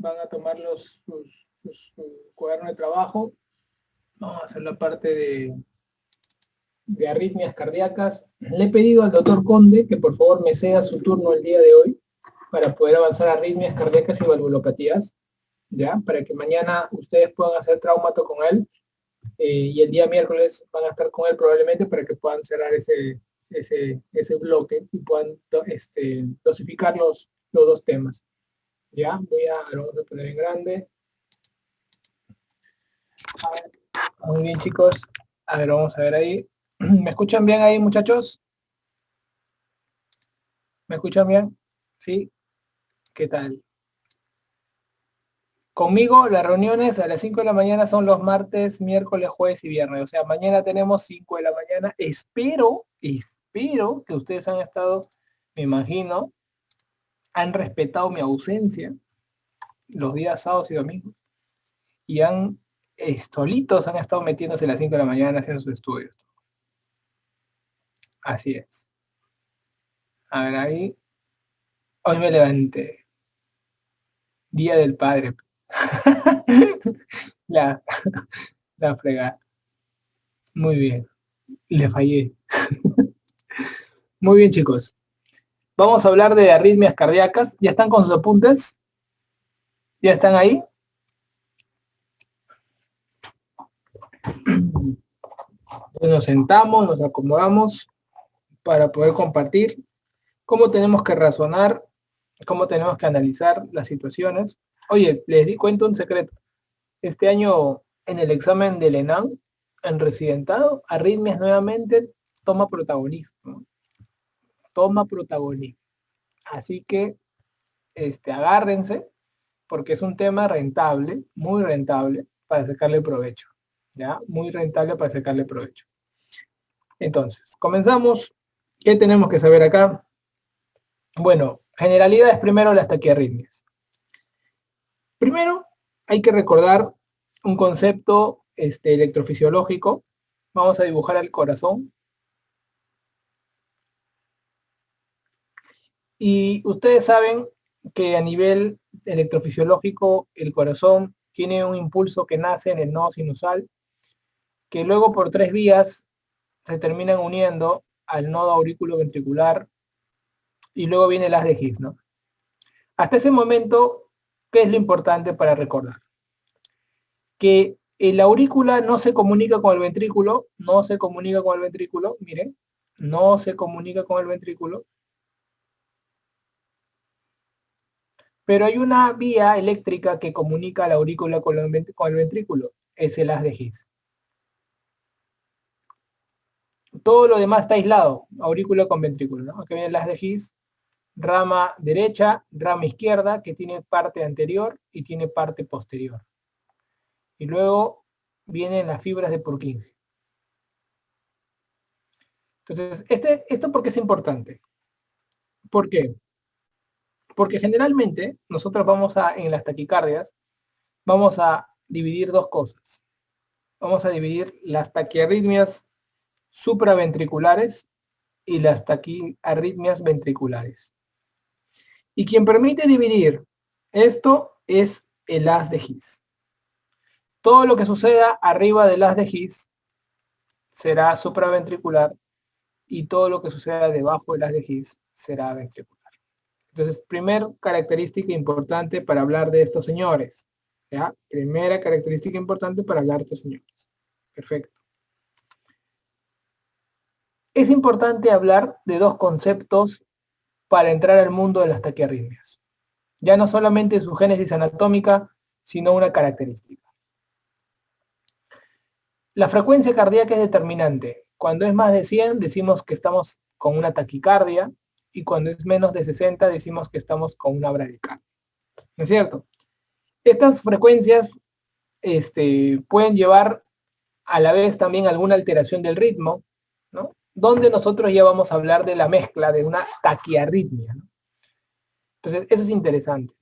van a tomar su cuaderno de trabajo. Vamos a hacer la parte de arritmias cardíacas. Le he pedido al doctor Conde que por favor me ceda su turno el día de hoy para poder avanzar a arritmias cardíacas y valvulopatías, ¿ya? Para que mañana ustedes puedan hacer traumato con él y el día miércoles van a estar con él probablemente para que puedan cerrar ese bloque y puedan dosificar los dos temas. Ya, lo vamos a poner en grande. Muy bien, chicos. A ver, vamos a ver ahí. ¿Me escuchan bien ahí, muchachos? ¿Me escuchan bien? ¿Sí? ¿Qué tal? Conmigo las reuniones a las 5 de la mañana son los martes, miércoles, jueves y viernes. O sea, mañana tenemos 5 de la mañana. Espero que ustedes han estado, me imagino, han respetado mi ausencia los días sábados y domingos y solitos han estado metiéndose a las 5 de la mañana haciendo sus estudios. Así es. A ver, ahí. Hoy me levanté. Día del Padre. la, la fregada. Muy bien. Le fallé. Muy bien, chicos. Vamos a hablar de arritmias cardíacas. ¿Ya están con sus apuntes? ¿Ya están ahí? Nos sentamos, nos acomodamos para poder compartir cómo tenemos que razonar, cómo tenemos que analizar las situaciones. Oye, les cuento un secreto. Este año en el examen del ENAM, en residentado, arritmias nuevamente toma protagonismo. Toma protagonismo. Así que agárrense, porque es un tema rentable, muy rentable, para sacarle provecho. ¿Ya? Muy rentable para sacarle provecho. Entonces, comenzamos. ¿Qué tenemos que saber acá? Bueno, generalidades primero las taquiarritmias. Primero, hay que recordar un concepto electrofisiológico. Vamos a dibujar el corazón. Y ustedes saben que a nivel electrofisiológico el corazón tiene un impulso que nace en el nodo sinusal, que luego por 3 vías se terminan uniendo al nodo auriculoventricular y luego viene el haz de His, ¿no? Hasta ese momento, ¿qué es lo importante para recordar? Que la aurícula no se comunica con el ventrículo, miren, no se comunica con el ventrículo, pero hay una vía eléctrica que comunica la aurícula con el ventrículo, es el haz de His. Todo lo demás está aislado, aurícula con ventrículo, ¿no? Aquí viene el haz de His, rama derecha, rama izquierda, que tiene parte anterior y tiene parte posterior. Y luego vienen las fibras de Purkinje. Entonces, ¿esto por qué es importante? ¿Por qué? Porque generalmente nosotros en las taquicardias, vamos a dividir dos cosas. Vamos a dividir las taquiarritmias supraventriculares y las taquiarritmias ventriculares. Y quien permite dividir esto es el haz de His. Todo lo que suceda arriba del haz de His será supraventricular y todo lo que suceda debajo del haz de His será ventricular. Entonces, primera característica importante para hablar de estos señores. ¿Ya? Primera característica importante para hablar de estos señores. Perfecto. Es importante hablar de dos conceptos para entrar al mundo de las taquiarritmias. Ya no solamente su génesis anatómica, sino una característica. La frecuencia cardíaca es determinante. Cuando es más de 100, decimos que estamos con una taquicardia, y cuando es menos de 60, decimos que estamos con una bradicardia. ¿No es cierto? Estas frecuencias pueden llevar a la vez también alguna alteración del ritmo, ¿no? Donde nosotros ya vamos a hablar de la mezcla de una taquiarritmia, ¿no? Entonces, eso es interesante.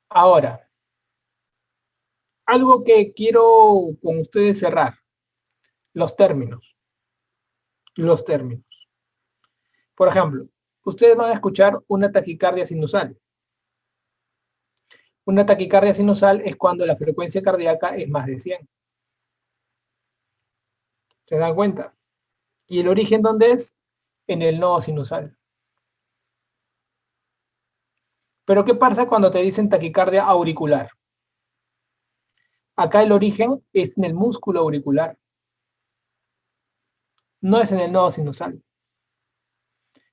Ahora, algo que quiero con ustedes cerrar, los términos. Los términos. Por ejemplo, ustedes van a escuchar una taquicardia sinusal. Una taquicardia sinusal es cuando la frecuencia cardíaca es más de 100. ¿Se dan cuenta? ¿Y el origen dónde es? En el nodo sinusal. Pero ¿qué pasa cuando te dicen taquicardia auricular? Acá el origen es en el músculo auricular, no es en el nodo sinusal.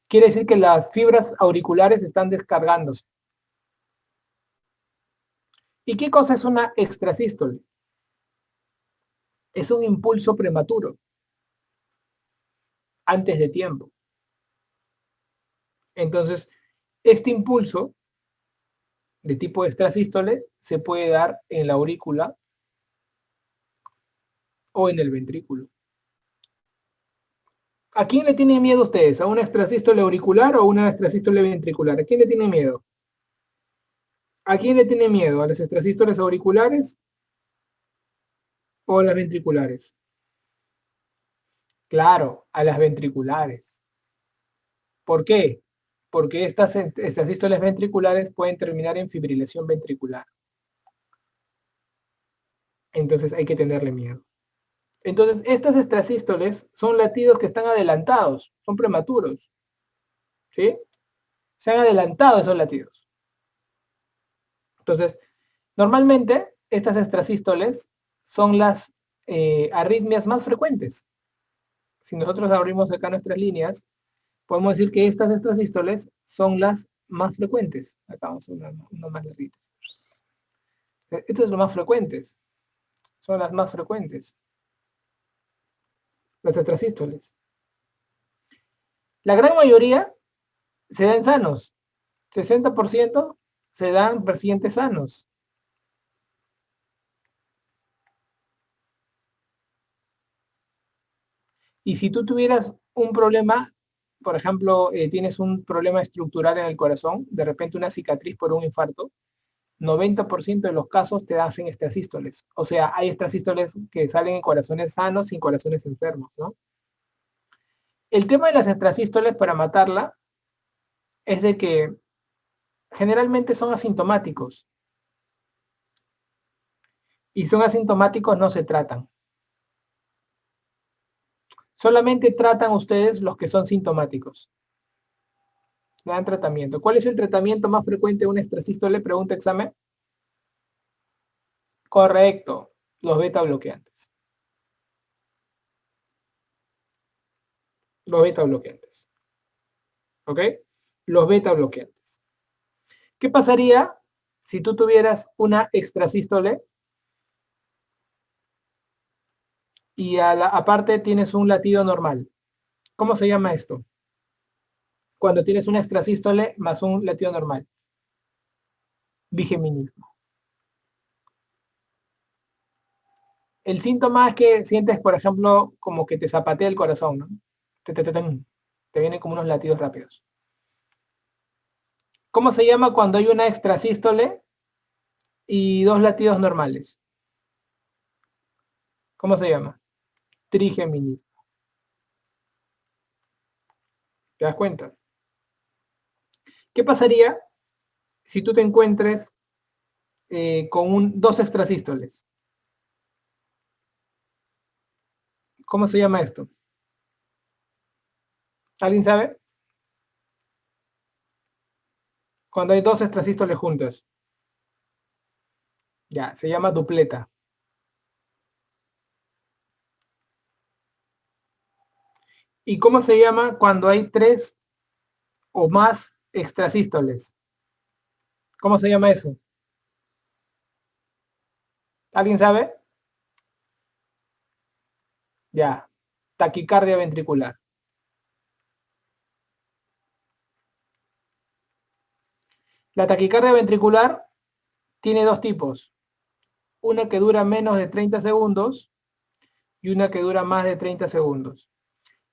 Quiere decir que las fibras auriculares están descargándose. ¿Y qué cosa es una extrasístole? Es un impulso prematuro, antes de tiempo. Entonces, este impulso de tipo extrasístole se puede dar en la aurícula o en el ventrículo. ¿A quién le tienen miedo ustedes? ¿A una extrasístole auricular o una extrasístole ventricular? ¿A quién le tienen miedo? ¿A quién le tiene miedo? ¿A las extrasístoles auriculares o a las ventriculares? Claro, a las ventriculares. ¿Por qué? Porque estas sístoles ventriculares pueden terminar en fibrilación ventricular. Entonces hay que tenerle miedo. Entonces, estas extrasístoles son latidos que están adelantados, son prematuros. ¿Sí? Se han adelantado esos latidos. Entonces, normalmente estas extrasístoles son las arritmias más frecuentes. Si nosotros abrimos acá nuestras líneas, podemos decir que estas extrasístoles son las más frecuentes. Acá vamos a una más larguita. Estas son las más frecuentes. Son las más frecuentes. Las extrasístoles. La gran mayoría se dan sanos. 60% se dan pacientes sanos. Y si tú tuvieras un problema, por ejemplo, tienes un problema estructural en el corazón, de repente una cicatriz por un infarto, 90% de los casos te hacen extrasístoles. O sea, hay extrasístoles que salen en corazones sanos y en corazones enfermos, ¿no? El tema de las extrasístoles para matarla es de que generalmente son asintomáticos. Y son asintomáticos, no se tratan. Solamente tratan ustedes los que son sintomáticos. Le dan tratamiento. ¿Cuál es el tratamiento más frecuente de una extrasístole? Pregunta examen. Correcto, los beta bloqueantes. Los beta bloqueantes. ¿Ok? Los beta bloqueantes. ¿Qué pasaría si tú tuvieras una extrasístole y aparte tienes un latido normal? ¿Cómo se llama esto? Cuando tienes una extrasístole más un latido normal. Bigeminismo. El síntoma es que sientes, por ejemplo, como que te zapatea el corazón, ¿no? Te vienen como unos latidos rápidos. ¿Cómo se llama cuando hay una extrasístole y dos latidos normales? ¿Cómo se llama? Trigeminismo. ¿Te das cuenta? ¿Qué pasaría si tú te encuentres con dos extrasístoles? ¿Cómo se llama esto? ¿Alguien sabe? Cuando hay dos extrasístoles juntas. Ya, se llama dupleta. ¿Y cómo se llama cuando hay tres o más extrasístoles? ¿Cómo se llama eso? ¿Alguien sabe? Ya, taquicardia ventricular. La taquicardia ventricular tiene dos tipos. Una que dura menos de 30 segundos y una que dura más de 30 segundos.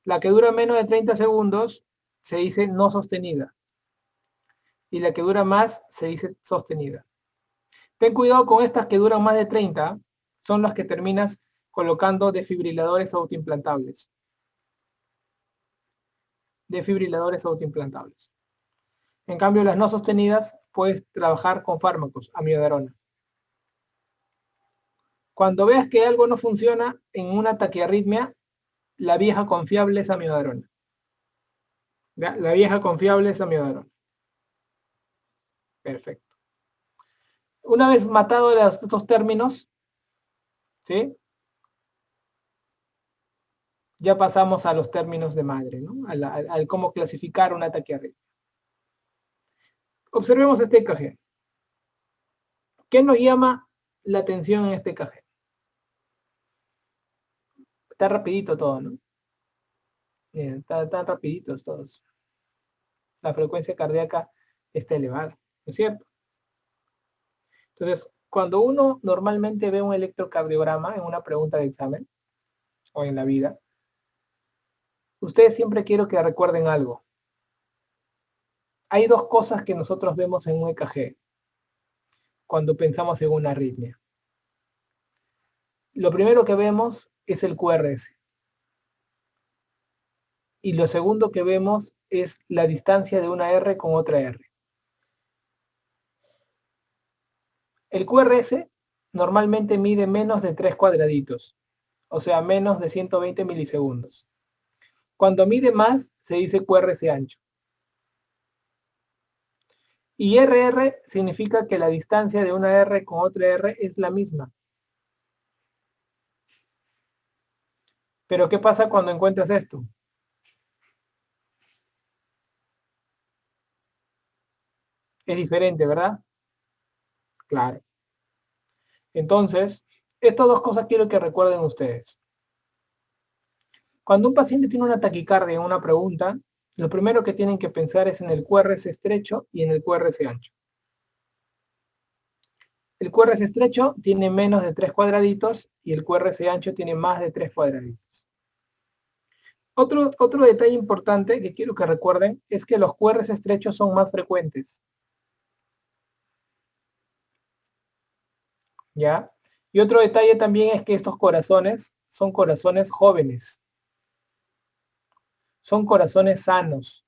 La que dura menos de 30 segundos se dice no sostenida. Y la que dura más se dice sostenida. Ten cuidado con estas que duran más de 30, son las que terminas colocando desfibriladores autoimplantables. Desfibriladores autoimplantables. En cambio, las no sostenidas puedes trabajar con fármacos, amiodarona. Cuando veas que algo no funciona en una taquiarritmia, la vieja confiable es amiodarona. ¿Ya? La vieja confiable es amiodarona. Perfecto. Una vez matado estos términos, ¿sí? Ya pasamos a los términos de madre, ¿no? Al cómo clasificar una taquiarritmia. Observemos este EKG. ¿Qué nos llama la atención en este EKG? Está rapidito todo, ¿no? Miren, están rapiditos todos. La frecuencia cardíaca está elevada, ¿no es cierto? Entonces, cuando uno normalmente ve un electrocardiograma en una pregunta de examen o en la vida, ustedes siempre quiero que recuerden algo. Hay dos cosas que nosotros vemos en un EKG cuando pensamos en una arritmia. Lo primero que vemos es el QRS. Y lo segundo que vemos es la distancia de una R con otra R. El QRS normalmente mide menos de 3 cuadraditos, o sea, menos de 120 milisegundos. Cuando mide más, se dice QRS ancho. Y RR significa que la distancia de una R con otra R es la misma. Pero ¿qué pasa cuando encuentras esto? Es diferente, ¿verdad? Claro. Entonces, estas dos cosas quiero que recuerden ustedes. Cuando un paciente tiene una taquicardia en una pregunta, lo primero que tienen que pensar es en el QRS estrecho y en el QRS ancho. El QRS estrecho tiene menos de 3 cuadraditos y el QRS ancho tiene más de 3 cuadraditos. Otro detalle importante que quiero que recuerden es que los QRS estrechos son más frecuentes. ¿Ya? Y otro detalle también es que estos corazones son corazones jóvenes. Son corazones sanos.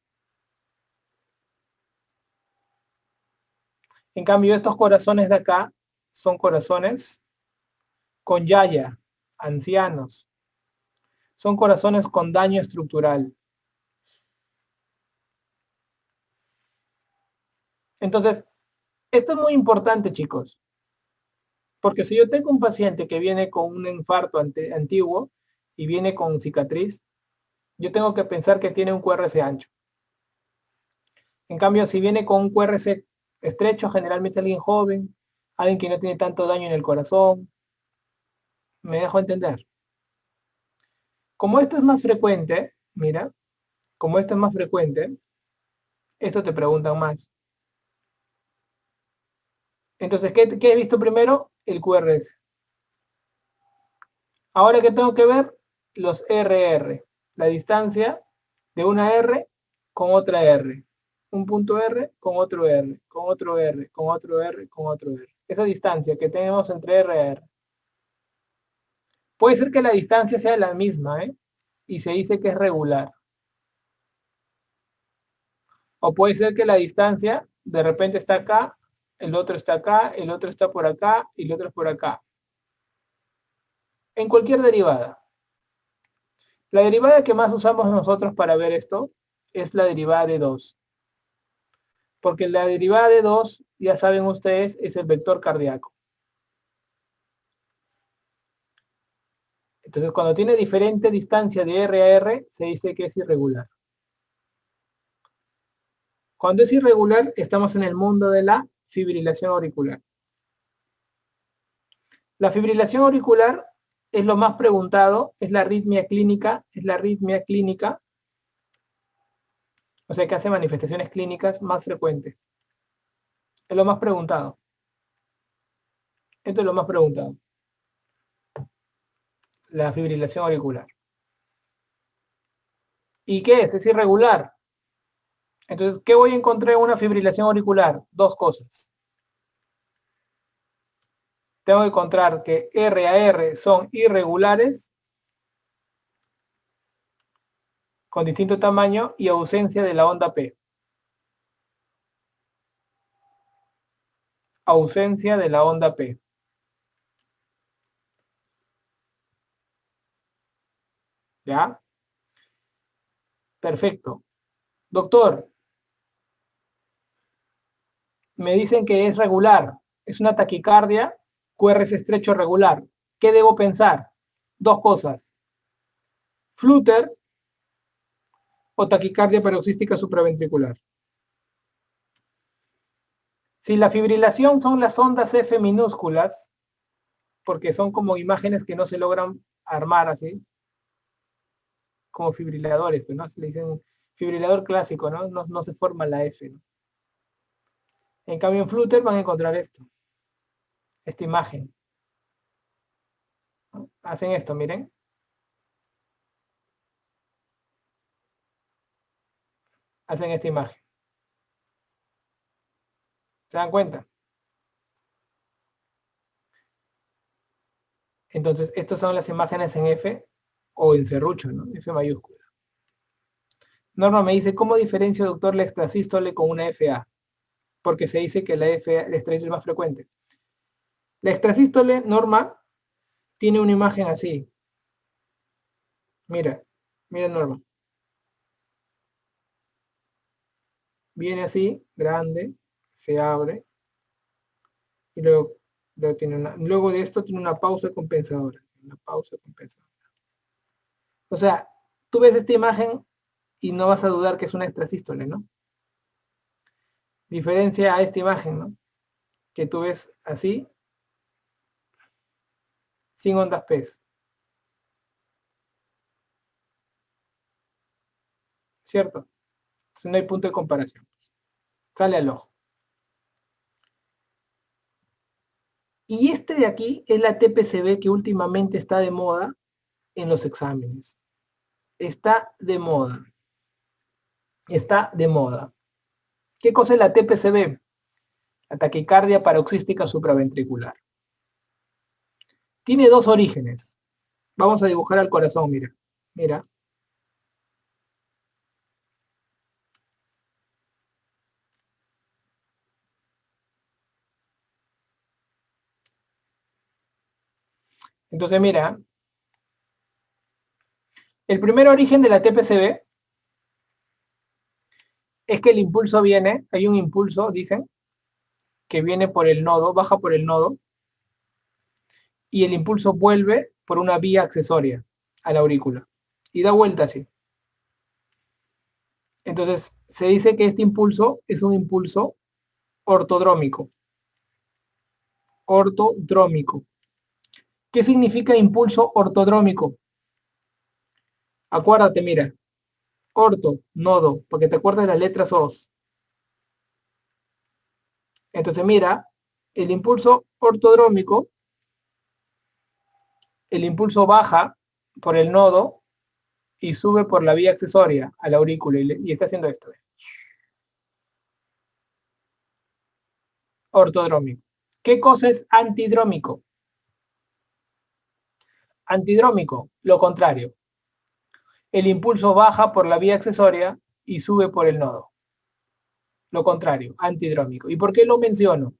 En cambio, estos corazones de acá son corazones con yaya, ancianos. Son corazones con daño estructural. Entonces, esto es muy importante, chicos. Porque si yo tengo un paciente que viene con un infarto antiguo y viene con cicatriz, yo tengo que pensar que tiene un QRS ancho. En cambio, si viene con un QRS estrecho, generalmente alguien joven, alguien que no tiene tanto daño en el corazón, me dejo entender. Como esto es más frecuente, mira, como esto es más frecuente, esto te preguntan más. Entonces, ¿qué he visto primero? El QRS. Ahora que tengo que ver los RR, la distancia de una R con otra R. Un punto R con otro R, con otro R, con otro R, con otro R. Esa distancia que tenemos entre R y R. Puede ser que la distancia sea la misma, ¿eh? Y se dice que es regular. O puede ser que la distancia de repente está acá, el otro está acá, el otro está por acá y el otro es por acá. En cualquier derivada. La derivada que más usamos nosotros para ver esto es la derivada de 2. Porque la derivada de 2, ya saben ustedes, es el vector cardíaco. Entonces, cuando tiene diferente distancia de R a R, se dice que es irregular. Cuando es irregular, estamos en el mundo de la fibrilación auricular. La fibrilación auricular es lo más preguntado, es la arritmia clínica, o sea que hace manifestaciones clínicas más frecuentes. Es lo más preguntado. Esto es lo más preguntado. La fibrilación auricular. ¿Y qué es? Es irregular. Entonces, ¿qué voy a encontrar en una fibrilación auricular? Dos cosas. Tengo que encontrar que R a R son irregulares con distinto tamaño y ausencia de la onda P. ausencia de la onda P. ¿Ya? Perfecto. Doctor, me dicen que es regular, es una taquicardia, QRS estrecho regular. ¿Qué debo pensar? Dos cosas. Flutter o taquicardia paroxística supraventricular. Si la fibrilación son las ondas F minúsculas, porque son como imágenes que no se logran armar así, como fibriladores, pues, ¿no? Se le dicen fibrilador clásico, ¿no? No se forma la F, ¿no? En cambio, en Flutter van a encontrar esto, esta imagen, ¿no? Hacen esto, miren. Hacen esta imagen. ¿Se dan cuenta? Entonces, estas son las imágenes en F o en serrucho, ¿no? F mayúscula. Norma me dice, ¿cómo diferencio, doctor, la extrasístole con una FA? Porque se dice que la extrasístole es más frecuente. La extrasístole, Norma, tiene una imagen así. Mira, mira, Norma. Viene así, grande, se abre, y luego de esto tiene una pausa compensadora. Una pausa compensadora. O sea, tú ves esta imagen y no vas a dudar que es una extrasístole, ¿no? Diferencia a esta imagen, ¿no? Que tú ves así, sin ondas P. ¿Cierto? Entonces no hay punto de comparación. Sale al ojo. Y este de aquí es la TPCB que últimamente está de moda en los exámenes. Está de moda. Está de moda. ¿Qué cosa es la TPCB? La taquicardia paroxística supraventricular. Tiene dos orígenes. Vamos a dibujar al corazón, mira. Mira. Entonces, mira. El primer origen de la TPCB es que el impulso viene, hay un impulso, dicen, que viene por el nodo, baja por el nodo, y el impulso vuelve por una vía accesoria a la aurícula. Y da vuelta así. Entonces, se dice que este impulso es un impulso ortodrómico. Ortodrómico. ¿Qué significa impulso ortodrómico? Acuérdate, mira. Orto, nodo, porque te acuerdas de las letras OS. Entonces, mira, el impulso ortodrómico, el impulso baja por el nodo y sube por la vía accesoria a la aurícula y está haciendo esto. Ortodrómico. ¿Qué cosa es antidrómico? Antidrómico, lo contrario. El impulso baja por la vía accesoria y sube por el nodo. Lo contrario, antidrómico. ¿Y por qué lo menciono?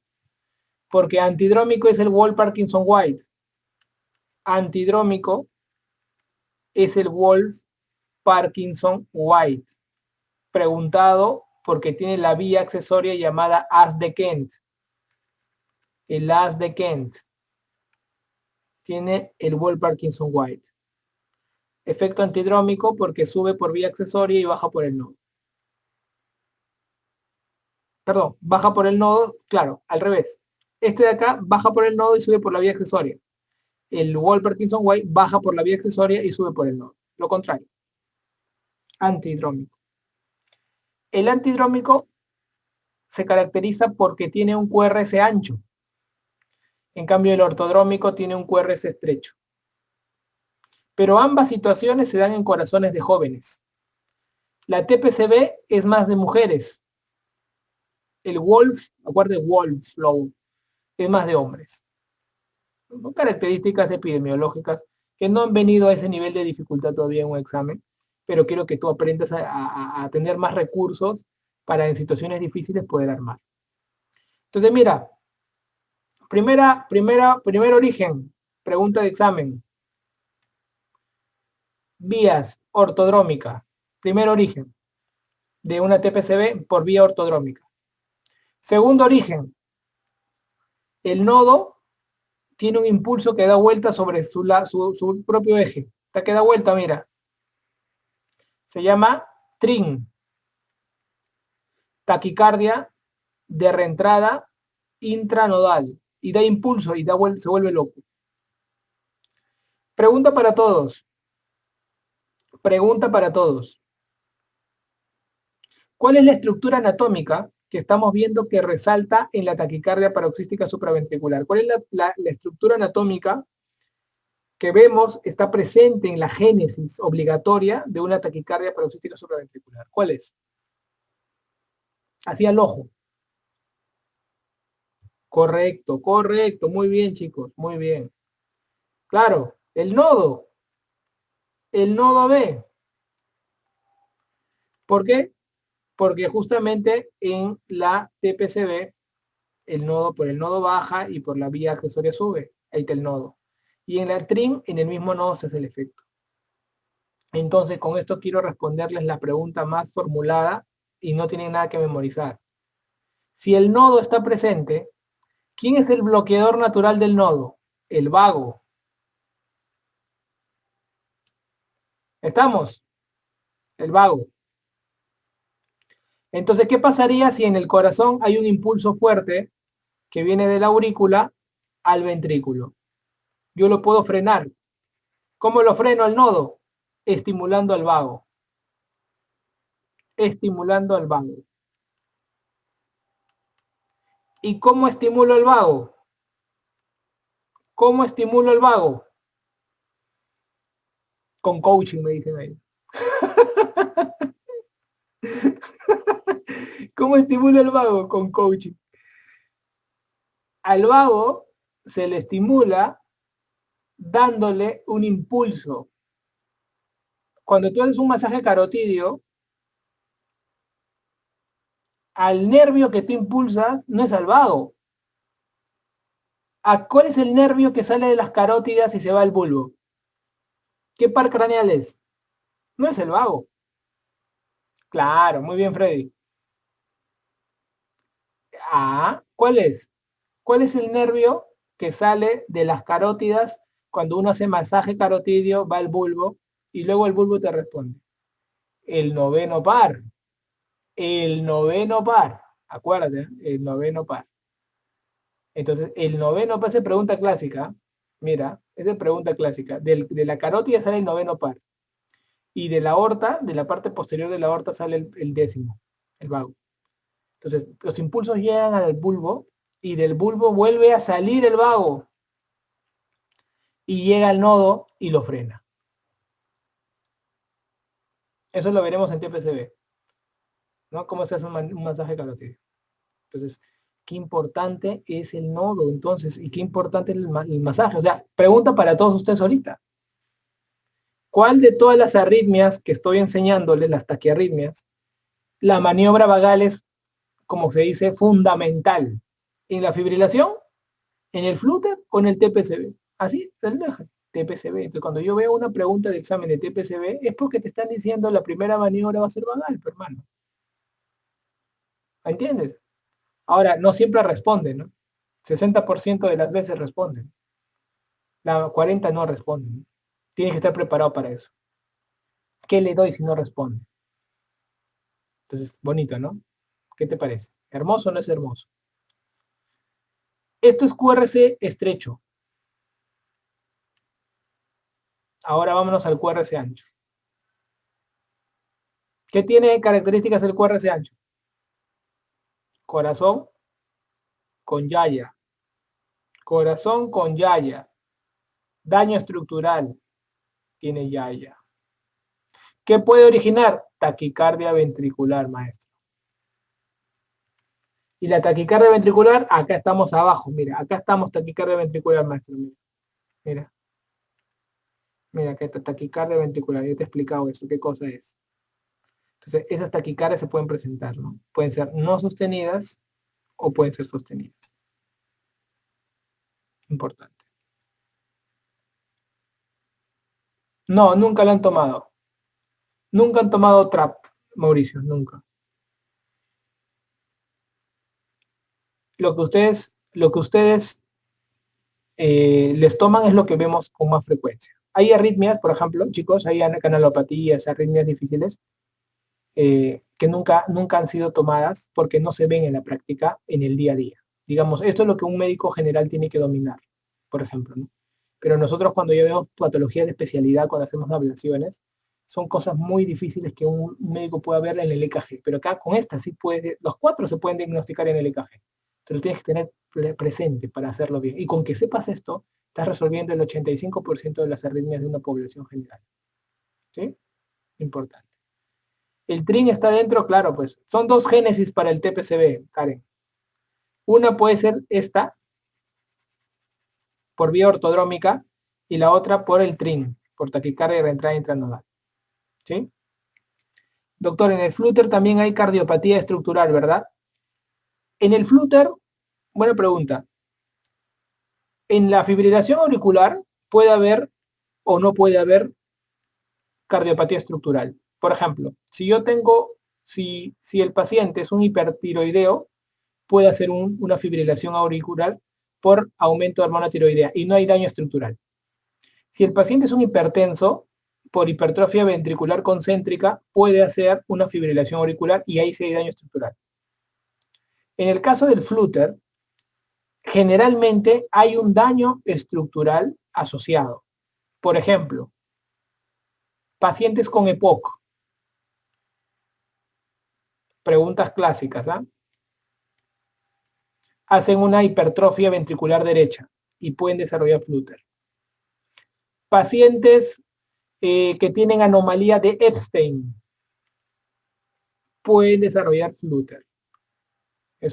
Porque antidrómico es el Wolff-Parkinson-White. Antidrómico es el Wolff-Parkinson-White. Preguntado porque tiene la vía accesoria llamada haz de Kent. El haz de Kent tiene el Wolff-Parkinson-White. Efecto antidrómico porque sube por vía accesoria y baja por el nodo. Perdón, baja por el nodo, claro, al revés. Este de acá baja por el nodo y sube por la vía accesoria. El Wolff-Parkinson-White baja por la vía accesoria y sube por el nodo. Lo contrario. Antidrómico. El antidrómico se caracteriza porque tiene un QRS ancho. En cambio, el ortodrómico tiene un QRS estrecho. Pero ambas situaciones se dan en corazones de jóvenes. La TPCB es más de mujeres. El Wolff, acuérdense, Wolff Flow, es más de hombres. Son características epidemiológicas que no han venido a ese nivel de dificultad todavía en un examen, pero quiero que tú aprendas a tener más recursos para en situaciones difíciles poder armar. Entonces, mira, Primer origen, pregunta de examen. Vías ortodrómica, primer origen de una TPCB por vía ortodrómica. Segundo origen, el nodo tiene un impulso que da vuelta sobre su propio eje. Está que da vuelta, mira. Se llama TRIN. Taquicardia de reentrada intranodal. Y da impulso y se vuelve loco. Pregunta para todos. Pregunta para todos. ¿Cuál es la estructura anatómica que estamos viendo que resalta en la taquicardia paroxística supraventricular? ¿Cuál es la estructura anatómica que vemos está presente en la génesis obligatoria de una taquicardia paroxística supraventricular? ¿Cuál es? Así al ojo. Correcto, correcto. Muy bien, chicos, muy bien. Claro, el nodo B. ¿Por qué? Porque justamente en la TPCB por el nodo baja y por la vía accesoria sube. Ahí está el nodo. Y en la TRIN, en el mismo nodo se hace el efecto. Entonces, con esto quiero responderles la pregunta más formulada y no tienen nada que memorizar. Si el nodo está presente, ¿quién es el bloqueador natural del nodo? El vago. ¿Estamos? El vago. Entonces, ¿qué pasaría si en el corazón hay un impulso fuerte que viene de la aurícula al ventrículo? Yo lo puedo frenar. ¿Cómo lo freno al nodo? Estimulando al vago. Estimulando al vago. ¿Y cómo estimulo el vago? ¿Cómo estimulo el vago? Con coaching, me dicen ahí. ¿Cómo estimulo el vago? Con coaching. Al vago se le estimula dándole un impulso. Cuando tú haces un masaje carotidio, al nervio que tú impulsas no es al vago. ¿Cuál es el nervio que sale de las carótidas y se va al bulbo? ¿Qué par craneal es? No es el vago. Claro, muy bien, Freddy. ¿Cuál es? ¿Cuál es el nervio que sale de las carótidas cuando uno hace masaje carotidio, va al bulbo y luego el bulbo te responde? El noveno par. El noveno par. Acuérdate, el noveno par. Entonces, el noveno par es pregunta clásica. Mira, es de pregunta clásica. De la carótida sale el noveno par. Y de la aorta, de la parte posterior de la aorta, sale el décimo, el vago. Entonces, los impulsos llegan al bulbo y del bulbo vuelve a salir el vago y llega al nodo y lo frena. Eso lo veremos en TPCB, ¿no? Cómo se hace un masaje carotídeo. Entonces, qué importante es el nodo, entonces, y qué importante es el masaje. O sea, pregunta para todos ustedes ahorita. ¿Cuál de todas las arritmias que estoy enseñándoles, las taquiarritmias, la maniobra vagal es, como se dice, fundamental? ¿En la fibrilación? ¿En el flúter o en el TPCB? Así, TPCB. Entonces, cuando yo veo una pregunta de examen de TPCB, es porque te están diciendo la primera maniobra va a ser vagal, hermano. ¿Entiendes? Ahora, no siempre responden, ¿no? 60% de las veces responden. La 40 no responden. Tienes que estar preparado para eso. ¿Qué le doy si no responde? Entonces, bonito, ¿no? ¿Qué te parece? ¿Hermoso o no es hermoso? Esto es QRC estrecho. Ahora vámonos al QRC ancho. ¿Qué tiene características el QRC ancho? Corazón con yaya. Corazón con yaya. Daño estructural. Tiene yaya. ¿Qué puede originar? Taquicardia ventricular, maestro. Y la taquicardia ventricular, acá estamos abajo, mira, acá estamos taquicardia ventricular, maestro. Mira. Mira, acá está taquicardia ventricular. Yo te he explicado eso, qué cosa es. Entonces, esas taquicardias se pueden presentar, ¿no? Pueden ser no sostenidas o pueden ser sostenidas. Importante. No, nunca lo han tomado. Nunca han tomado TRAP, Mauricio, nunca. Lo que ustedes les toman es lo que vemos con más frecuencia. Hay arritmias, por ejemplo, chicos, hay canalopatías, arritmias difíciles, que nunca han sido tomadas porque no se ven en la práctica en el día a día. Digamos, esto es lo que un médico general tiene que dominar, por ejemplo, ¿no? Pero nosotros cuando ya vemos patologías de especialidad, cuando hacemos ablaciones, son cosas muy difíciles que un médico pueda ver en el EKG. Pero acá con esta sí puede, los 4 se pueden diagnosticar en el EKG. Entonces lo tienes que tener presente para hacerlo bien. Y con que sepas esto, estás resolviendo el 85% de las arritmias de una población general. ¿Sí? Importante. El TRIN está dentro, claro, pues. Son 2 génesis para el TPCB, Karen. Una puede ser esta, por vía ortodrómica, y la otra por el TRIN, por taquicardia de reentrada intranodal. ¿Sí? Doctor, en el flúter también hay cardiopatía estructural, ¿verdad? En el flúter, buena pregunta. En la fibrilación auricular puede haber o no puede haber cardiopatía estructural. Por ejemplo, si el paciente es un hipertiroideo, puede hacer una fibrilación auricular por aumento de hormona tiroidea y no hay daño estructural. Si el paciente es un hipertenso, por hipertrofia ventricular concéntrica, puede hacer una fibrilación auricular y ahí sí hay daño estructural. En el caso del flúter, generalmente hay un daño estructural asociado. Por ejemplo, pacientes con EPOC. Preguntas clásicas, ¿ah? Hacen una hipertrofia ventricular derecha y pueden desarrollar flúter. Pacientes que tienen anomalía de Epstein pueden desarrollar flúter. La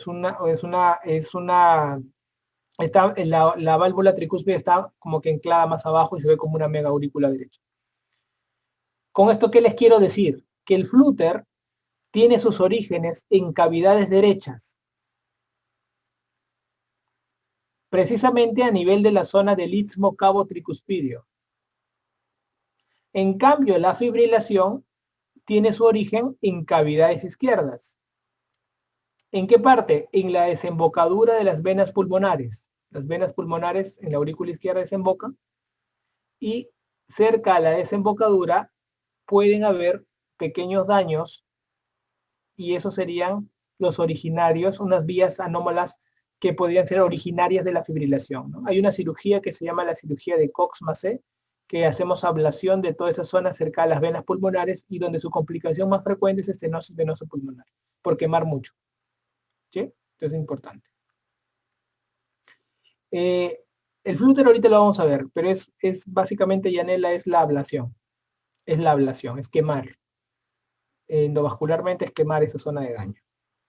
válvula tricúspide está como que anclada más abajo y se ve como una mega aurícula derecha. Con esto, ¿qué les quiero decir? Que el flúter tiene sus orígenes en cavidades derechas, precisamente a nivel de la zona del istmo cabo tricuspidio. En cambio, la fibrilación tiene su origen en cavidades izquierdas. ¿En qué parte? En la desembocadura de las venas pulmonares. Las venas pulmonares en la aurícula izquierda desembocan y cerca a la desembocadura pueden haber pequeños daños y esos serían los originarios, unas vías anómalas que podrían ser originarias de la fibrilación, ¿no? Hay una cirugía que se llama la cirugía de Cox-Massé, que hacemos ablación de toda esa zona cerca a las venas pulmonares y donde su complicación más frecuente es estenosis venosa pulmonar, por quemar mucho. ¿Sí? Entonces es importante. El flúter ahorita lo vamos a ver, pero es básicamente, Yanela, es la ablación. Es la ablación, es quemar. Endovascularmente es quemar esa zona de daño.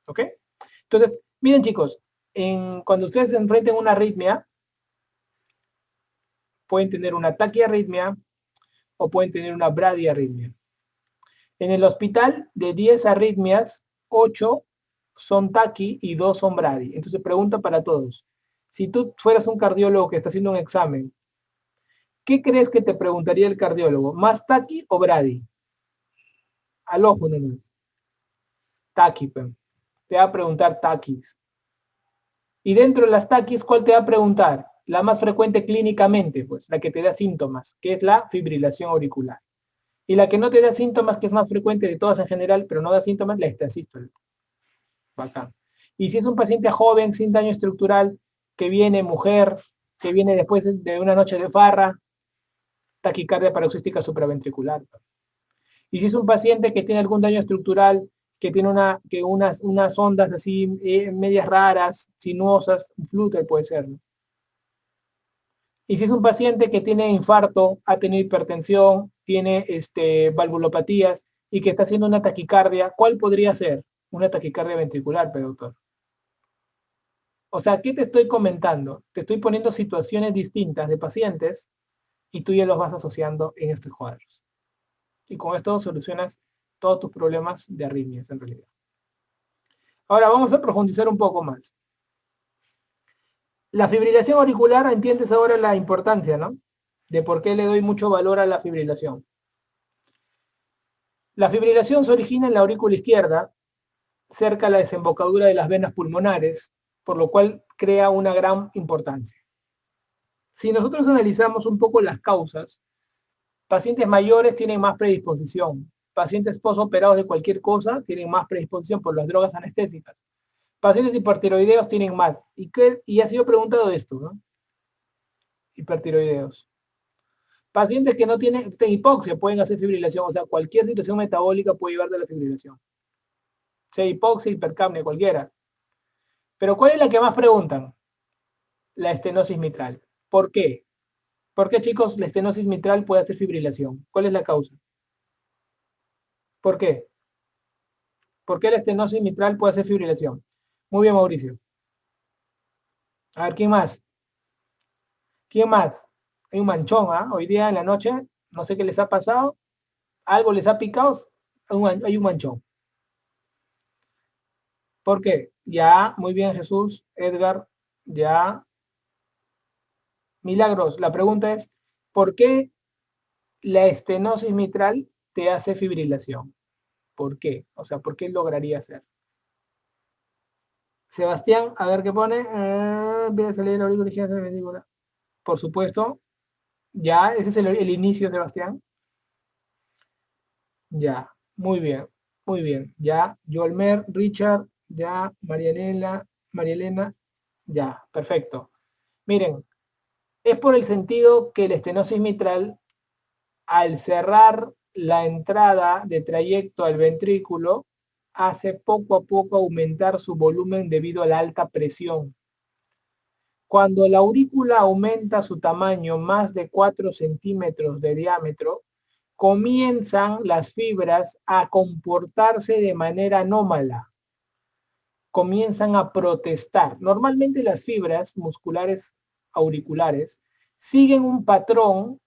¿Ok? Entonces, miren chicos, cuando ustedes se enfrenten a una arritmia, pueden tener una taquiarritmia o pueden tener una bradiarritmia. En el hospital, de 10 arritmias, 8 son taqui y 2 son bradi. Entonces, pregunta para todos. Si tú fueras un cardiólogo que está haciendo un examen, ¿qué crees que te preguntaría el cardiólogo? ¿Más taqui o bradi? Al ojo nomás. Taqui, te va a preguntar taquis. Y dentro de las taquis, ¿cuál te va a preguntar? La más frecuente clínicamente, pues, la que te da síntomas, que es la fibrilación auricular. Y la que no te da síntomas, que es más frecuente de todas en general, pero no da síntomas, la estansístole. Bacán. Y si es un paciente joven, sin daño estructural, que viene mujer, que viene después de una noche de farra, taquicardia paroxística supraventricular. Y si es un paciente que tiene algún daño estructural, que tiene unas ondas así medias raras, sinuosas, un flúter puede ser, ¿no? Y si es un paciente que tiene infarto, ha tenido hipertensión, tiene valvulopatías y que está haciendo una taquicardia, ¿cuál podría ser? Una taquicardia ventricular, pero doctor. O sea, ¿qué te estoy comentando? Te estoy poniendo situaciones distintas de pacientes y tú ya los vas asociando en estos cuadros. Y con esto solucionas todos tus problemas de arritmias en realidad. Ahora vamos a profundizar un poco más. La fibrilación auricular, entiendes ahora la importancia, ¿no? De por qué le doy mucho valor a la fibrilación. La fibrilación se origina en la aurícula izquierda, cerca de la desembocadura de las venas pulmonares, por lo cual crea una gran importancia. Si nosotros analizamos un poco las causas, pacientes mayores tienen más predisposición, pacientes posoperados de cualquier cosa tienen más predisposición por las drogas anestésicas, pacientes hipertiroideos tienen más. Y ha sido preguntado esto, ¿no? Hipertiroideos. Pacientes que no tienen hipoxia pueden hacer fibrilación, o sea, cualquier situación metabólica puede llevar de la fibrilación. Sea hipoxia, hipercapnia, cualquiera. Pero ¿cuál es la que más preguntan? La estenosis mitral. ¿Por qué? ¿Por qué, chicos, la estenosis mitral puede hacer fibrilación? ¿Cuál es la causa? ¿Por qué? ¿Por qué la estenosis mitral puede hacer fibrilación? Muy bien, Mauricio. A ver, ¿quién más? ¿Quién más? Hay un manchón, ¿ah? Hoy día en la noche, no sé qué les ha pasado, algo les ha picado, hay un manchón. ¿Por qué? Ya, muy bien, Jesús, Edgar, ya. Milagros, la pregunta es, ¿por qué la estenosis mitral te hace fibrilación? ¿Por qué? O sea, ¿por qué lograría hacer? Sebastián, a ver qué pone. Voy a salir el aurícula izquierda de la vesícula. Por supuesto, ya, ese es el inicio, Sebastián. Ya, muy bien. Ya, Yolmer, Richard, ya, María Elena, ya, perfecto. Miren, es por el sentido que la estenosis mitral, al cerrar la entrada de trayecto al ventrículo, hace poco a poco aumentar su volumen debido a la alta presión. Cuando la aurícula aumenta su tamaño más de 4 centímetros de diámetro, comienzan las fibras a comportarse de manera anómala, comienzan a protestar. Normalmente las fibras musculares auriculares siguen un patrón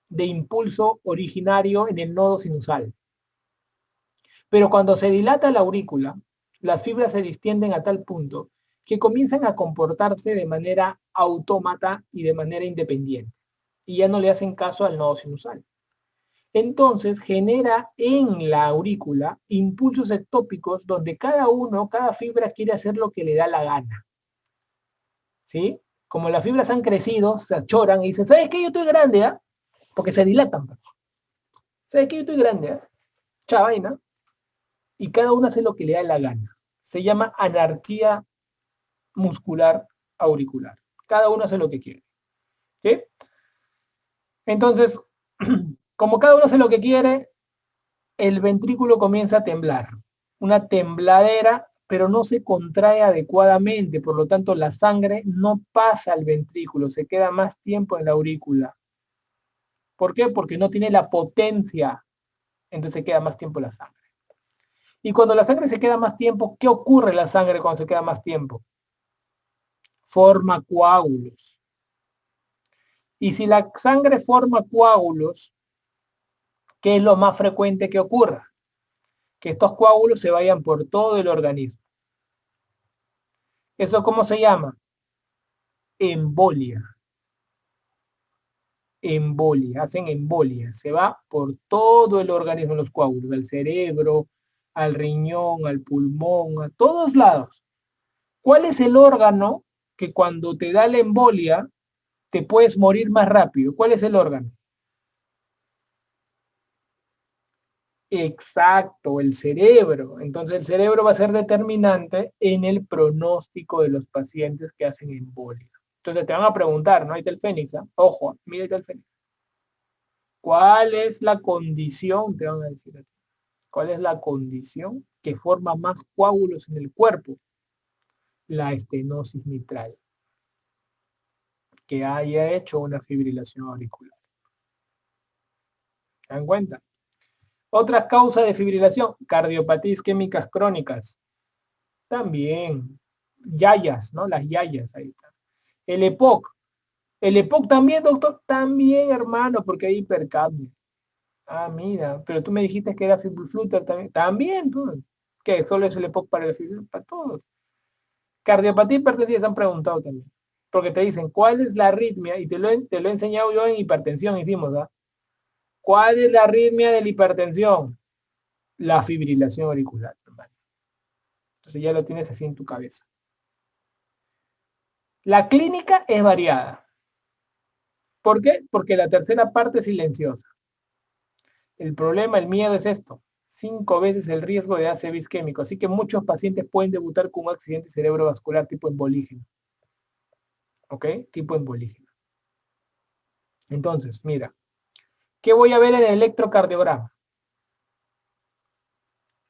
de impulso originario en el nodo sinusal. Pero cuando se dilata la aurícula, las fibras se distienden a tal punto que comienzan a comportarse de manera autómata y de manera independiente. Y ya no le hacen caso al nodo sinusal. Entonces genera en la aurícula impulsos ectópicos donde cada fibra quiere hacer lo que le da la gana. ¿Sí? Como las fibras han crecido, se achoran y dicen, ¿sabes qué? Yo estoy grande, ¿ah? Porque se dilatan. ¿Sabes qué? Yo estoy grande, ¿ah? Chavaina. Y cada una hace lo que le da la gana. Se llama anarquía muscular auricular. Cada uno hace lo que quiere. ¿Sí? Entonces, como cada uno hace lo que quiere, el ventrículo comienza a temblar. Una tembladera, pero no se contrae adecuadamente, por lo tanto la sangre no pasa al ventrículo, se queda más tiempo en la aurícula. ¿Por qué? Porque no tiene la potencia, entonces se queda más tiempo la sangre. Y cuando la sangre se queda más tiempo, ¿qué ocurre en la sangre cuando se queda más tiempo? Forma coágulos. Y si la sangre forma coágulos, ¿qué es lo más frecuente que ocurra? Que estos coágulos se vayan por todo el organismo. ¿Eso cómo se llama? Embolia. Embolia, hacen embolia. Se va por todo el organismo los coágulos, al cerebro, al riñón, al pulmón, a todos lados. ¿Cuál es el órgano que cuando te da la embolia te puedes morir más rápido? ¿Cuál es el órgano? Exacto, el cerebro. Entonces el cerebro va a ser determinante en el pronóstico de los pacientes que hacen embolia. Entonces te van a preguntar, ¿no? Ahí está el Fénix, ¿eh? Ojo, mira ahí está el Fénix. ¿Cuál es la condición? Te van a decir aquí. ¿Cuál es la condición que forma más coágulos en el cuerpo? La estenosis mitral, que haya hecho una fibrilación auricular. ¿Se dan cuenta? Otras causas de fibrilación, cardiopatía isquémicas crónicas. También, yayas, ¿no? Las yayas, ahí está. El EPOC. El EPOC también, doctor, también, hermano, porque hay hipercapnia. Ah, mira, pero tú me dijiste que era fibrifluter también. También, pues. ¿Qué? ¿Solo es el EPOC para el fibrifluter? Para todos. Cardiopatía hipertensiva se han preguntado también. Porque te dicen, ¿cuál es la arritmia? Y te lo he enseñado yo en hipertensión, hicimos, ¿ah? ¿Cuál es la arritmia de la hipertensión? La fibrilación auricular, hermano. Entonces ya lo tienes así en tu cabeza. La clínica es variada. ¿Por qué? Porque la tercera parte es silenciosa. El problema, el miedo es esto. 5 veces el riesgo de ACV isquémico. Así que muchos pacientes pueden debutar con un accidente cerebrovascular tipo embolígeno. ¿Ok? Tipo embolígeno. Entonces, mira. ¿Qué voy a ver en el electrocardiograma?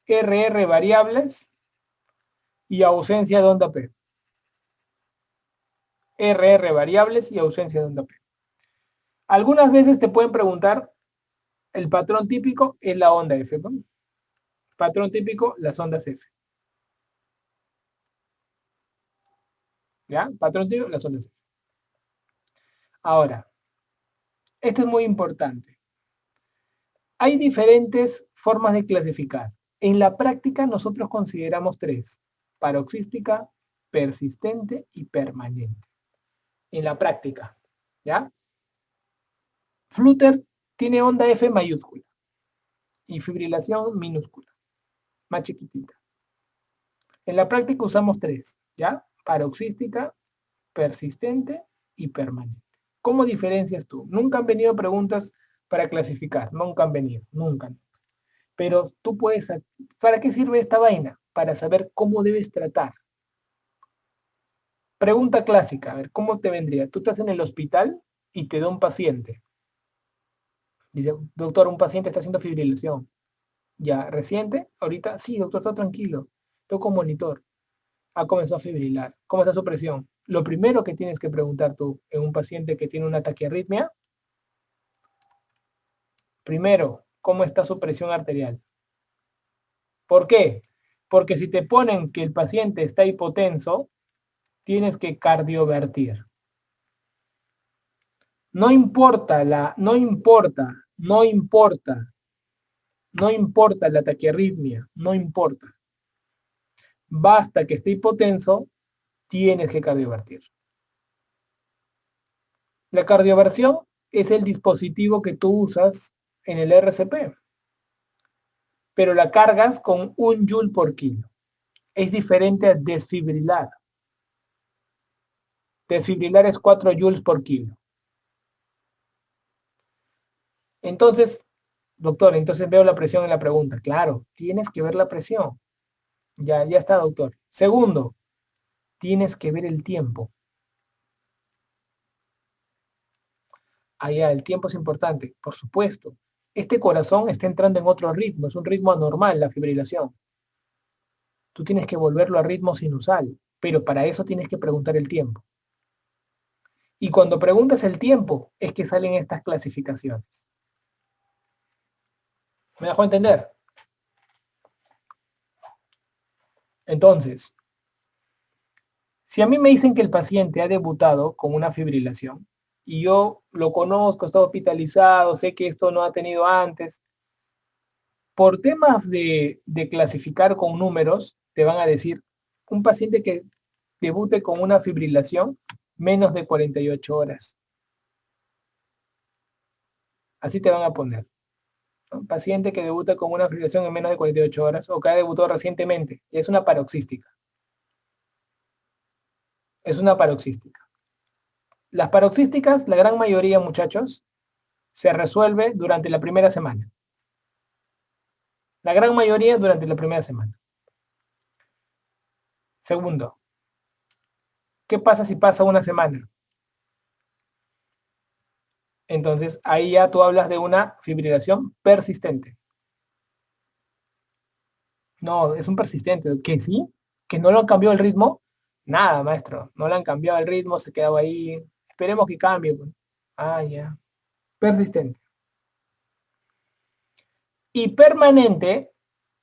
RR variables y ausencia de onda P. RR variables y ausencia de onda P. Algunas veces te pueden preguntar, el patrón típico es la onda F, ¿no? Patrón típico, las ondas F. ¿Ya? Patrón típico, las ondas F. Ahora, esto es muy importante. Hay diferentes formas de clasificar. En la práctica nosotros consideramos 3. Paroxística, persistente y permanente. En la práctica, ¿ya? Flutter tiene onda F mayúscula y fibrilación minúscula, más chiquitita. En la práctica usamos 3, ¿ya? Paroxística, persistente y permanente. ¿Cómo diferencias tú? Nunca han venido preguntas para clasificar, nunca han venido, nunca. Pero tú puedes, ¿para qué sirve esta vaina? Para saber cómo debes tratar. Pregunta clásica, a ver, ¿cómo te vendría? Tú estás en el hospital y te da un paciente. Dice, doctor, un paciente está haciendo fibrilación. Ya, reciente, ahorita, sí, doctor, está tranquilo. Toco un monitor. Ha comenzado a fibrilar. ¿Cómo está su presión? Lo primero que tienes que preguntar tú en un paciente que tiene una taquiarritmia, primero, ¿cómo está su presión arterial? ¿Por qué? Porque si te ponen que el paciente está hipotenso, tienes que cardiovertir. No importa la taquiarritmia, no importa. Basta que esté hipotenso, tienes que cardiovertir. La cardioversión es el dispositivo que tú usas en el RCP, pero la cargas con 1 joule por kilo. Es diferente a desfibrilar. Desfibrilar es 4 joules por kilo. Entonces, doctor, entonces veo la presión en la pregunta. Claro, tienes que ver la presión. Ya está, doctor. Segundo, tienes que ver el tiempo. Allá, el tiempo es importante, por supuesto. Este corazón está entrando en otro ritmo, es un ritmo anormal la fibrilación. Tú tienes que volverlo a ritmo sinusal, pero para eso tienes que preguntar el tiempo. Y cuando preguntas el tiempo, es que salen estas clasificaciones. ¿Me dejó entender? Entonces, si a mí me dicen que el paciente ha debutado con una fibrilación, y yo lo conozco, está hospitalizado, sé que esto no ha tenido antes, por temas de clasificar con números, te van a decir, un paciente que debute con una fibrilación, menos de 48 horas. Así te van a poner. Un paciente que debuta con una fibrilación en menos de 48 horas o que ha debutado recientemente. Es una paroxística. Es una paroxística. Las paroxísticas, la gran mayoría, muchachos, se resuelve durante la primera semana. La gran mayoría durante la primera semana. Segundo, ¿qué pasa si pasa una semana? Entonces, ahí ya tú hablas de una fibrilación persistente. No, es un persistente. ¿Que sí? ¿Que no lo han cambiado el ritmo? Nada, maestro. No le han cambiado el ritmo, se quedaba ahí. Esperemos que cambie. Pues. Ah, ya. Persistente. Y permanente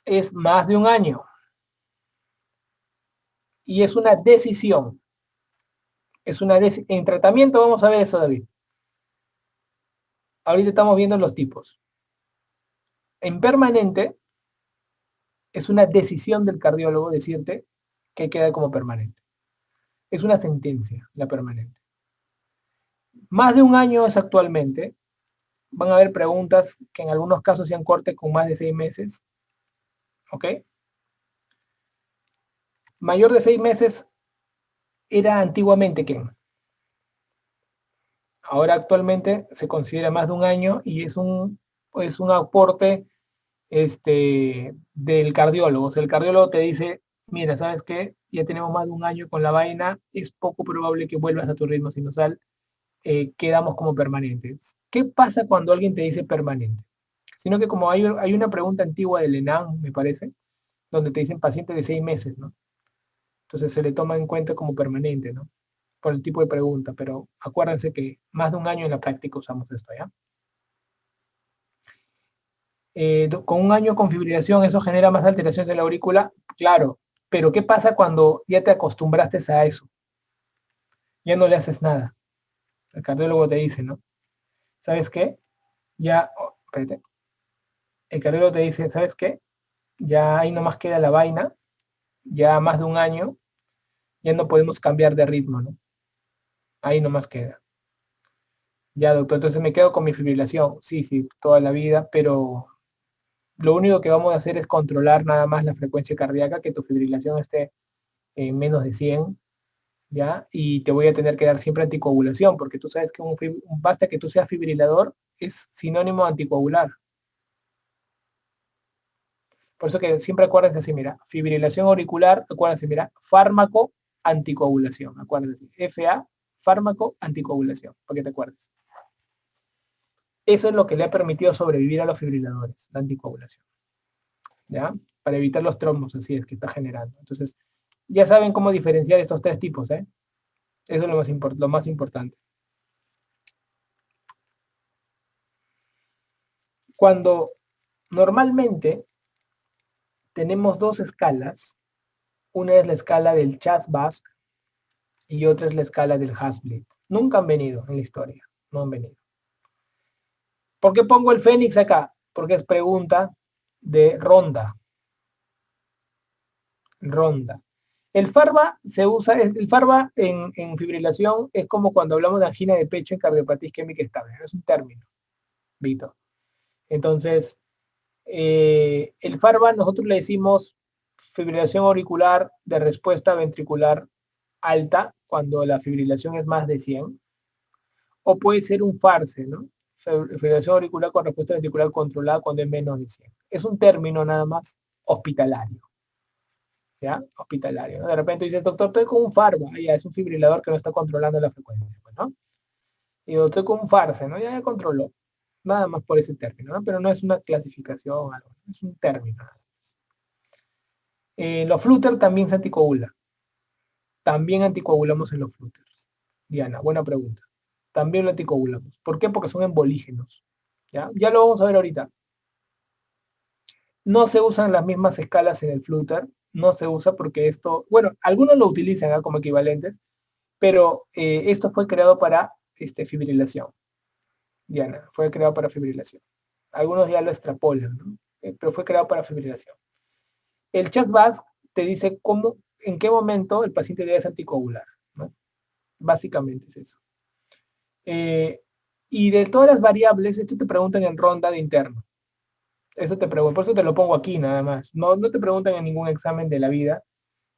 es más de un año. Y es una decisión. En tratamiento vamos a ver eso, David. Ahorita estamos viendo los tipos. En permanente es una decisión del cardiólogo decirte que queda como permanente. Es una sentencia, la permanente. Más de un año es actualmente. Van a haber preguntas que en algunos casos sean corte con más de 6 meses. ¿Ok? Mayor de 6 meses era antiguamente ¿quién? Ahora actualmente se considera más de un año y es un aporte del cardiólogo. O sea, el cardiólogo te dice, mira, ¿sabes qué? Ya tenemos más de un año con la vaina, es poco probable que vuelvas a tu ritmo sinusal, quedamos como permanentes. ¿Qué pasa cuando alguien te dice permanente? Sino que como hay una pregunta antigua del ENAM, me parece, donde te dicen paciente de 6 meses, ¿no? Entonces se le toma en cuenta como permanente, ¿no? Por el tipo de pregunta, pero acuérdense que más de un año en la práctica usamos esto, ¿ya? Con un año con fibrilación, ¿eso genera más alteraciones de la aurícula? Claro, pero ¿qué pasa cuando ya te acostumbraste a eso? Ya no le haces nada. El cardiólogo te dice, ¿no? ¿Sabes qué? Ya, espérate. El cardiólogo te dice, ¿sabes qué? Ya ahí nomás queda la vaina, ya más de un año, ya no podemos cambiar de ritmo, ¿no? Ahí nomás queda. Ya, doctor, entonces me quedo con mi fibrilación. Sí, sí, toda la vida, pero lo único que vamos a hacer es controlar nada más la frecuencia cardíaca, que tu fibrilación esté en menos de 100, ¿ya? Y te voy a tener que dar siempre anticoagulación, porque tú sabes que basta que tú seas fibrilador, es sinónimo de anticoagular. Por eso que siempre acuérdense así, mira, fibrilación auricular, acuérdense, mira, fármaco, anticoagulación, acuérdense, FA, fármaco, anticoagulación, para que te acuerdes. Eso es lo que le ha permitido sobrevivir a los fibriladores, la anticoagulación, ¿ya? Para evitar los trombos, así es, que está generando. Entonces, ya saben cómo diferenciar estos tres tipos, ¿eh? Eso es lo más importante. Cuando normalmente tenemos dos escalas, una es la escala del Chas-Basque y otra es la escala del Hasblit. Nunca han venido en la historia, no han venido. ¿Por qué pongo el Fénix acá? Porque es pregunta de ronda. Ronda. El FARVA se usa, el FARVA en fibrilación es como cuando hablamos de angina de pecho en cardiopatía isquémica estable, es un término, Vito. Entonces, el FARVA nosotros le decimos fibrilación auricular de respuesta ventricular alta, cuando la fibrilación es más de 100, o puede ser un FARSE, ¿no? Fibrilación auricular con respuesta ventricular controlada cuando es menos de 100. Es un término nada más hospitalario, ¿ya? Hospitalario, ¿no? De repente dices, doctor, estoy con un FARVA, ya es un fibrilador que no está controlando la frecuencia, ¿no? Y yo estoy con un FARSE, ¿no? Ya controló, nada más por ese término, ¿no? Pero no es una clasificación, algo, es un término. Los flutter también se anticoagula. También anticoagulamos en los flutters. Diana, buena pregunta. También lo anticoagulamos. ¿Por qué? Porque son embolígenos. Ya lo vamos a ver ahorita. No se usan las mismas escalas en el flutter. No se usa porque esto, bueno, algunos lo utilizan, ¿eh?, como equivalentes, pero esto fue creado para fibrilación. Diana, fue creado para fibrilación. Algunos ya lo extrapolan, ¿no? Pero fue creado para fibrilación. El Chas-Basque te dice en qué momento el paciente debe anticoagular, ¿no? Básicamente es eso. Y de todas las variables, esto te preguntan en ronda de interno. Eso te pregunto, por eso te lo pongo aquí nada más. No, no te preguntan en ningún examen de la vida.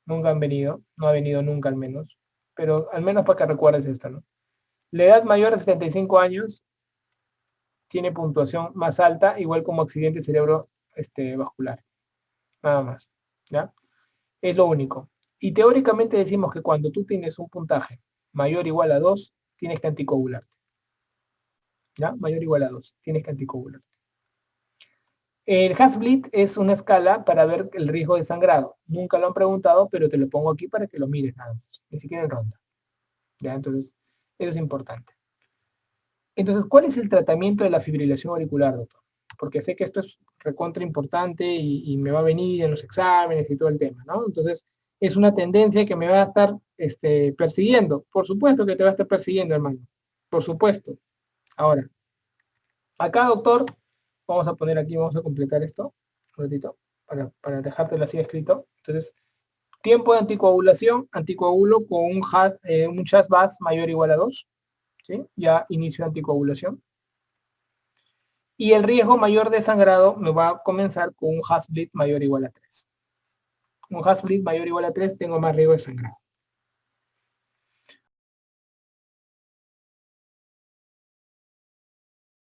Nunca han venido, no ha venido nunca al menos. Pero al menos para que recuerdes esto, ¿no? La edad mayor de 75 años tiene puntuación más alta, igual como accidente cerebro vascular. Nada más, ¿ya? Es lo único. Y teóricamente decimos que cuando tú tienes un puntaje mayor o igual a 2, tienes que anticoagularte. ¿Ya? Mayor o igual a 2, tienes que anticoagularte. El Hasblit es una escala para ver el riesgo de sangrado. Nunca lo han preguntado, pero te lo pongo aquí para que lo mires nada más. Ni siquiera en ronda. ¿Ya? Entonces, eso es importante. Entonces, ¿cuál es el tratamiento de la fibrilación auricular, doctor? Porque sé que esto es recontra importante y me va a venir en los exámenes y todo el tema, ¿no? Entonces, es una tendencia que me va a estar persiguiendo. Por supuesto que te va a estar persiguiendo, hermano. Por supuesto. Ahora, acá, doctor, vamos a poner aquí, vamos a completar esto, un ratito, para dejártelo así escrito. Entonces, Tiempo de anticoagulación, anticoagulo con un Chas-VAS mayor o igual a 2, ¿sí? Ya inicio de anticoagulación. Y el riesgo mayor de sangrado me va a comenzar con un Has-Bleed mayor o igual a 3. Un Has-Bleed mayor o igual a 3, tengo más riesgo de sangrado.